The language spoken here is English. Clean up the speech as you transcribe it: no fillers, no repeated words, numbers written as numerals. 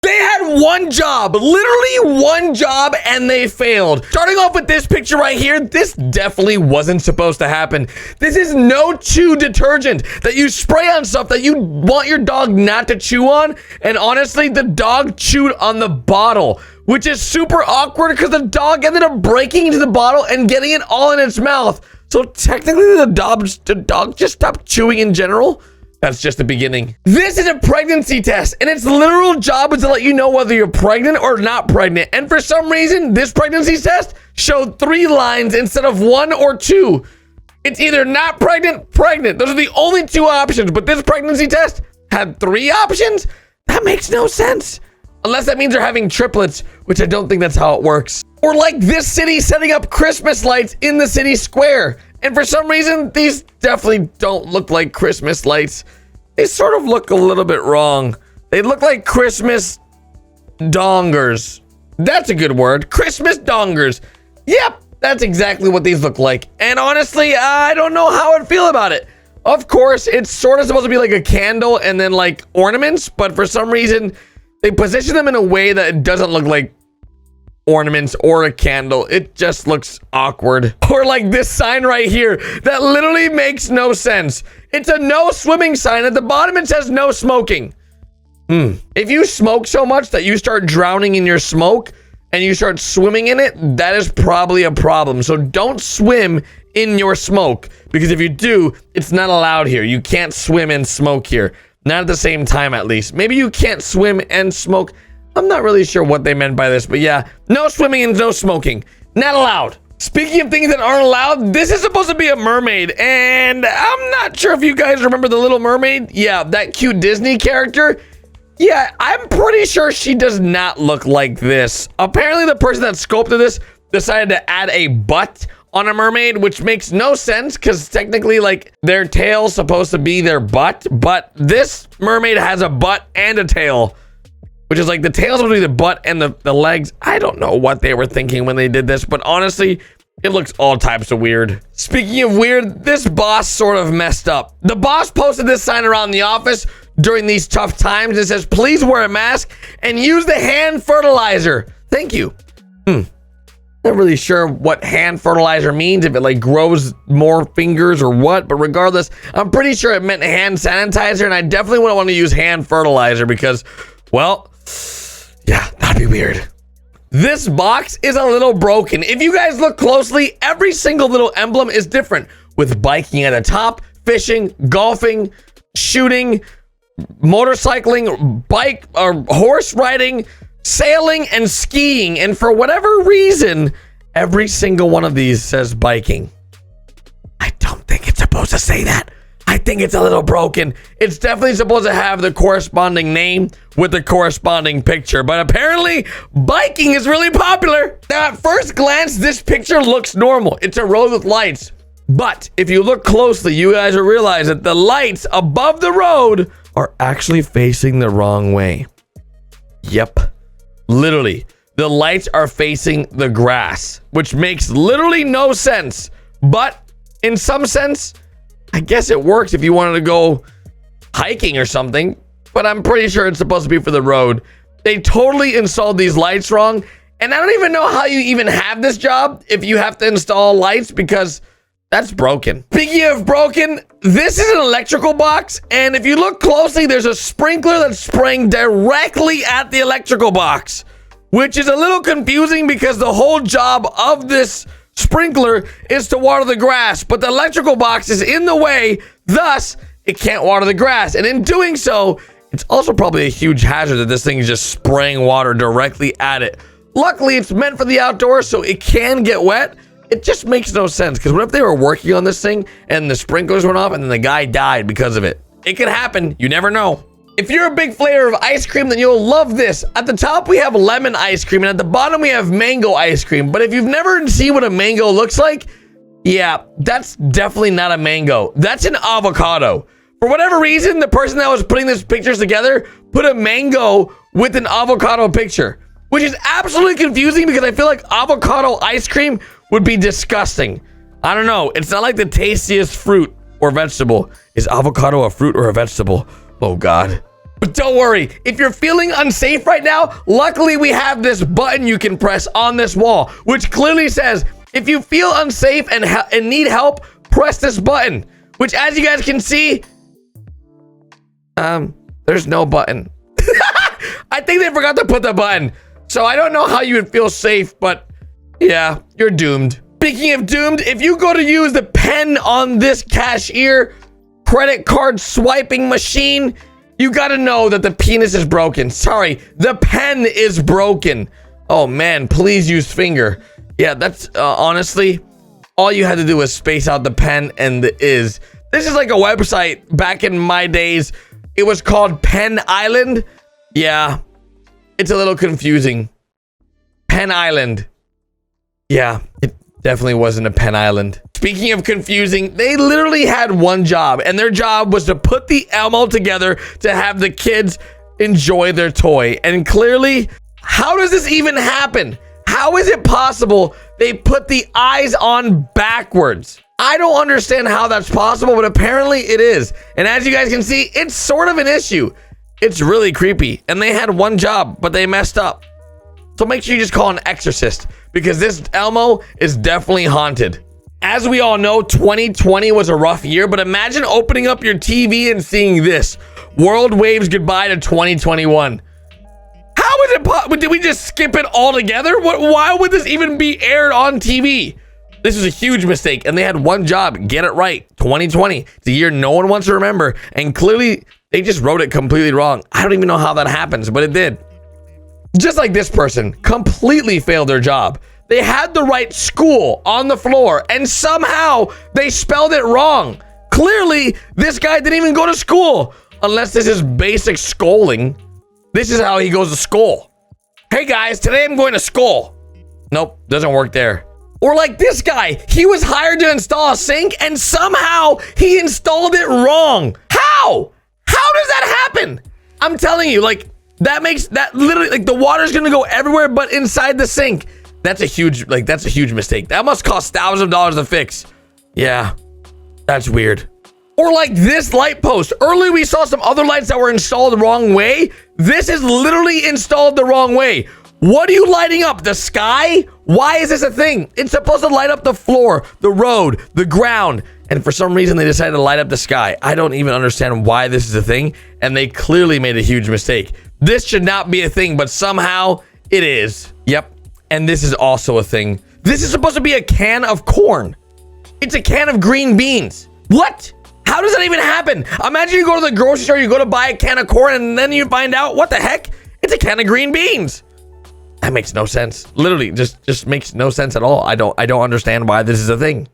They had one job, literally one job, and they failed. Starting off with this picture right here, this definitely wasn't supposed to happen. This is no chew detergent that you spray on stuff that you want your dog not to chew on. And honestly, the dog chewed on the bottle, which is super awkward because the dog ended up breaking into the bottle and getting it all in its mouth. So technically, the dog just stopped chewing in general. That's just the beginning. This is a pregnancy test, and its literal job is to let you know whether you're pregnant or not pregnant. And for some reason, this pregnancy test showed 3 lines instead of 1 or 2. It's either not pregnant, pregnant. Those are the only 2 options, but this pregnancy test had 3 options? That makes no sense. Unless that means they're having triplets, which I don't think that's how it works. Or like this city setting up Christmas lights in the city square. And for some reason, these definitely don't look like Christmas lights. They sort of look a little bit wrong. They look like Christmas dongers. That's a good word. Christmas dongers. Yep, that's exactly what these look like. And honestly, I don't know how I'd feel about it. Of course, it's sort of supposed to be like a candle and then like ornaments, but for some reason, they position them in a way that it doesn't look like ornaments or a candle. It just looks awkward. Or like this sign right here that literally makes no sense. It's a no swimming sign. At the bottom it says no smoking. If you smoke so much that you start drowning in your smoke and you start swimming in it, that is probably a problem. So don't swim in your smoke, because if you do, it's not allowed here. You can't swim and smoke here. Not at the same time, at least. Maybe you can't swim and smoke. I'm not really sure what they meant by this, but yeah, no swimming and no smoking. Not allowed. Speaking of things that aren't allowed, this is supposed to be a mermaid, and I'm not sure if you guys remember the Little Mermaid. Yeah, that cute Disney character. Yeah, I'm pretty sure she does not look like this. Apparently, the person that sculpted this decided to add a butt on a mermaid, which makes no sense because technically, like, their tail's supposed to be their butt, but this mermaid has a butt and a tail. Which is like the tail's supposed to be the butt and the legs. I don't know what they were thinking when they did this, but honestly, it looks all types of weird. Speaking of weird, this boss sort of messed up. The boss posted this sign around the office during these tough times. It says, please wear a mask and use the hand fertilizer. Thank you. Not really sure what hand fertilizer means, if it like grows more fingers or what, but regardless, I'm pretty sure it meant hand sanitizer, and I definitely wouldn't want to use hand fertilizer because, well, yeah, that'd be weird. This box is a little broken. If you guys look closely, every single little emblem is different, with biking at the top, fishing, golfing, shooting, motorcycling, bike or horse riding, sailing, and skiing. And for whatever reason, every single one of these says biking. I don't think it's supposed to say that. I think it's a little broken. It's definitely supposed to have the corresponding name with the corresponding picture, but apparently biking is really popular. Now, at first glance, this picture looks normal. It's a road with lights, but if you look closely, you guys will realize that the lights above the road are actually facing the wrong way. Yep, literally, the lights are facing the grass, which makes literally no sense, but in some sense, I guess it works if you wanted to go hiking or something, but I'm pretty sure it's supposed to be for the road. They totally installed these lights wrong, and I don't even know how you even have this job if you have to install lights, because that's broken. Speaking of broken, this is an electrical box, and if you look closely, there's a sprinkler that's spraying directly at the electrical box, which is a little confusing because the whole job of this sprinkler is to water the grass, but the electrical box is in the way, thus it can't water the grass, and in doing so, it's also probably a huge hazard that this thing is just spraying water directly at it. Luckily, it's meant for the outdoors, so it can get wet. It just makes no sense, because what if they were working on this thing and the sprinklers went off and then the guy died because of it? It could happen. You never know. If you're a big flavor of ice cream, then you'll love this. At the top, we have lemon ice cream, and at the bottom, we have mango ice cream. But if you've never seen what a mango looks like, yeah, that's definitely not a mango. That's an avocado. For whatever reason, the person that was putting these pictures together put a mango with an avocado picture, which is absolutely confusing because I feel like avocado ice cream would be disgusting. I don't know. It's not like the tastiest fruit or vegetable. Is avocado a fruit or a vegetable? Oh, God. But don't worry, if you're feeling unsafe right now, luckily we have this button you can press on this wall, which clearly says, if you feel unsafe and need help, press this button, which as you guys can see, there's no button. I think they forgot to put the button. So I don't know how you would feel safe, but yeah, you're doomed. Speaking of doomed, if you go to use the pen on this cashier credit card swiping machine, you gotta know that the penis is broken. Sorry, the pen is broken. Oh man, please use finger. Yeah, that's honestly, all you had to do was space out the pen and the is. This is like a website back in my days. It was called Pen Island. Yeah, it's a little confusing. Pen Island. Yeah, it definitely wasn't a Pen Island. Speaking of confusing, they literally had one job, and their job was to put the Elmo together to have the kids enjoy their toy. And clearly, how does this even happen? How is it possible they put the eyes on backwards? I don't understand how that's possible, but apparently it is. And as you guys can see, it's sort of an issue. It's really creepy. And they had one job, but they messed up. So make sure you just call an exorcist, because this Elmo is definitely haunted. As we all know, 2020 was a rough year, but imagine opening up your TV and seeing this. World waves goodbye to 2021. How is it possible? Did we just skip it altogether? Why would this even be aired on TV? This is a huge mistake, and they had one job. Get it right. 2020. It's a year no one wants to remember, and clearly they just wrote it completely wrong. I don't even know how that happens, but it did. Just like this person completely failed their job. They had the right school on the floor, and somehow they spelled it wrong. Clearly, this guy didn't even go to school, unless this is basic schooling. This is how he goes to school. Hey guys, today I'm going to school. Nope, doesn't work there. Or like this guy, he was hired to install a sink, and somehow he installed it wrong. How? How does that happen? I'm telling you, like, that makes that literally, like, the water's gonna go everywhere but inside the sink. That's a huge mistake. That must cost thousands of dollars to fix. Yeah, that's weird. Or like this light post. Earlier we saw some other lights that were installed the wrong way. This is literally installed the wrong way. What are you lighting up? The sky? Why is this a thing? It's supposed to light up the floor, the road, the ground. And for some reason, they decided to light up the sky. I don't even understand why this is a thing. And they clearly made a huge mistake. This should not be a thing, but somehow it is. Yep. And this is also a thing. This is supposed to be a can of corn. It's a can of green beans. What? How does that even happen? Imagine you go to the grocery store, you go to buy a can of corn, and then you find out, what the heck? It's a can of green beans. That makes no sense. Literally, just makes no sense at all. I don't understand why this is a thing.